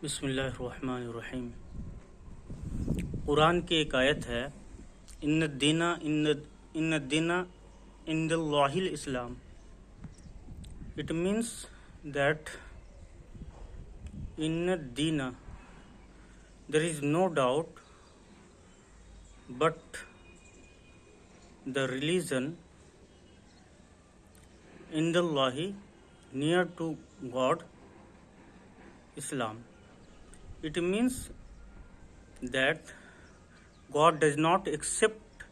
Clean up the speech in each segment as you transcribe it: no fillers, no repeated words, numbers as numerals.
بسم اللہ الرحمن الرحیم۔ قرآن کی ایک آیت ہے، ان الدین عند اللہ الاسلام۔ It means that in Uddin there is no doubt but the religion عند اللہ near to God Islam. It means that God does not accept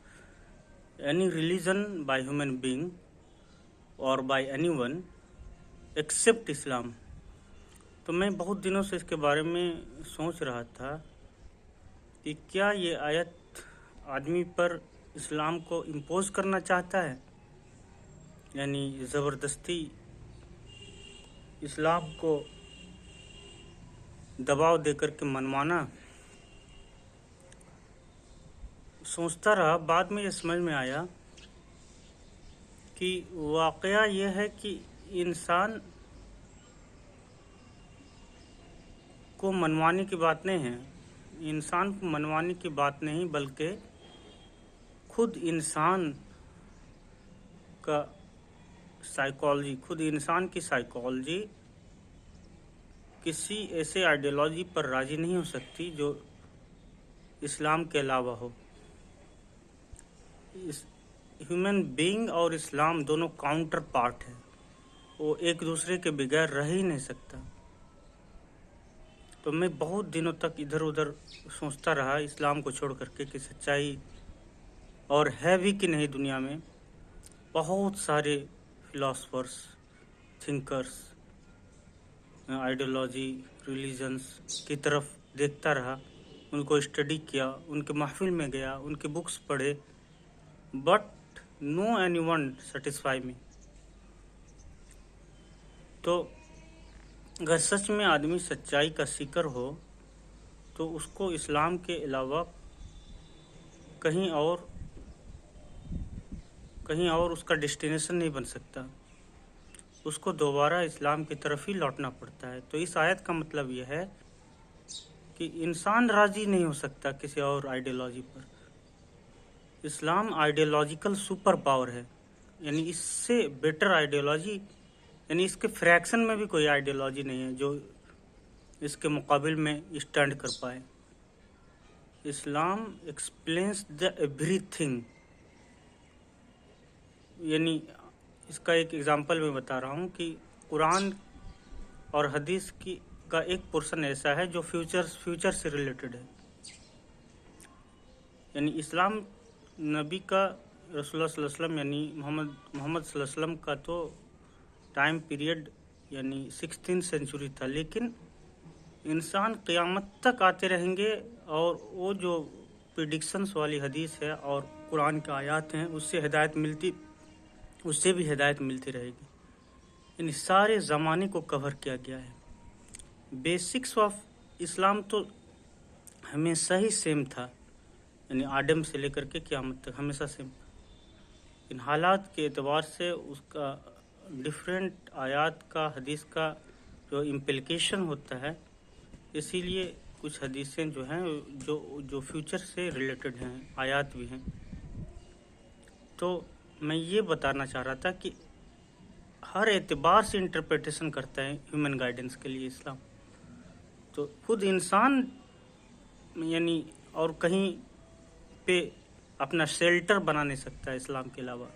any religion by human being or by anyone except Islam. تو میں بہت دنوں سے اس کے بارے میں سوچ رہا تھا کہ کیا یہ آیت آدمی پر اسلام کو امپوز کرنا چاہتا ہے، یعنی زبردستی اسلام کو دباؤ دے کر کے منوانا۔ سوچتا رہا، بعد میں یہ سمجھ میں آیا کہ واقعہ یہ ہے کہ انسان کو منوانے کی بات نہیں ہے، انسان کو منوانے کی بات نہیں، بلکہ خود انسان کا سائیکالوجی، خود انسان کی سائیکالوجی کسی ایسے آئیڈیالوجی پر راضی نہیں ہو سکتی جو اسلام کے علاوہ ہو۔ ہیومن بینگ اور اسلام دونوں کاؤنٹر پارٹ ہیں، وہ ایک دوسرے کے بغیر رہ ہی نہیں سکتا۔ تو میں بہت دنوں تک ادھر ادھر سوچتا رہا اسلام کو چھوڑ کر کے کہ سچائی اور ہے بھی کہ نہیں۔ دنیا میں بہت سارے فلاسفرس، تھنکرس، آئیڈیالوجی، ریلیجنس کی طرف دیکھتا رہا، ان کو اسٹڈی کیا، ان کے محفل میں گیا، ان کے بکس پڑھے، but no any one satisfy me. تو اگر سچ میں آدمی سچائی کا سیکر ہو تو اس کو اسلام کے علاوہ کہیں اور اس کا ڈیسٹینیشن نہیں بن سکتا، اس کو دوبارہ اسلام کی طرف ہی لوٹنا پڑتا ہے۔ تو اس آیت کا مطلب یہ ہے کہ انسان راضی نہیں ہو سکتا کسی اور آئیڈیالوجی پر۔ اسلام آئیڈیالوجیکل سپر پاور ہے، یعنی اس سے بیٹر آئیڈیالوجی، یعنی اس کے فریکشن میں بھی کوئی آئیڈیالوجی نہیں ہے جو اس کے مقابل میں اسٹینڈ کر پائے۔ اسلام ایکسپلینس دا ایوری تھنگ، یعنی اس کا ایک ایگزامپل میں بتا رہا ہوں کہ قرآن اور حدیث کا ایک پورشن ایسا ہے جو فیوچر سے ریلیٹڈ ہے، یعنی اسلام نبی کا، رسول اللہ صلی اللہ علیہ وسلم یعنی محمد صلی اللہ علیہ وسلم کا تو ٹائم پیریڈ یعنی 16 سینچری تھا، لیکن انسان قیامت تک آتے رہیں گے، اور وہ جو پریڈکشنس والی حدیث ہے اور قرآن کے آیات ہیں اس سے بھی ہدایت ملتی رہے گی، یعنی سارے زمانے کو کور کیا گیا ہے۔ بیسکس آف اسلام تو ہمیشہ ہی سیم تھا، یعنی آدم سے لے کر کے قیامت تک ہمیشہ سیم۔ ان حالات کے اعتبار سے اس کا ڈیفرنٹ آیات کا، حدیث کا جو امپلیکیشن ہوتا ہے، اسی لیے کچھ حدیثیں جو ہیں جو فیوچر سے ریلیٹڈ ہیں، آیات بھی ہیں۔ تو میں یہ بتانا چاہ رہا تھا کہ ہر اعتبار سے انٹرپریٹیشن کرتا ہے ہیومن گائیڈنس کے لیے اسلام۔ تو خود انسان یعنی اور کہیں پہ اپنا شیلٹر بنا نہیں سکتا اسلام کے علاوہ۔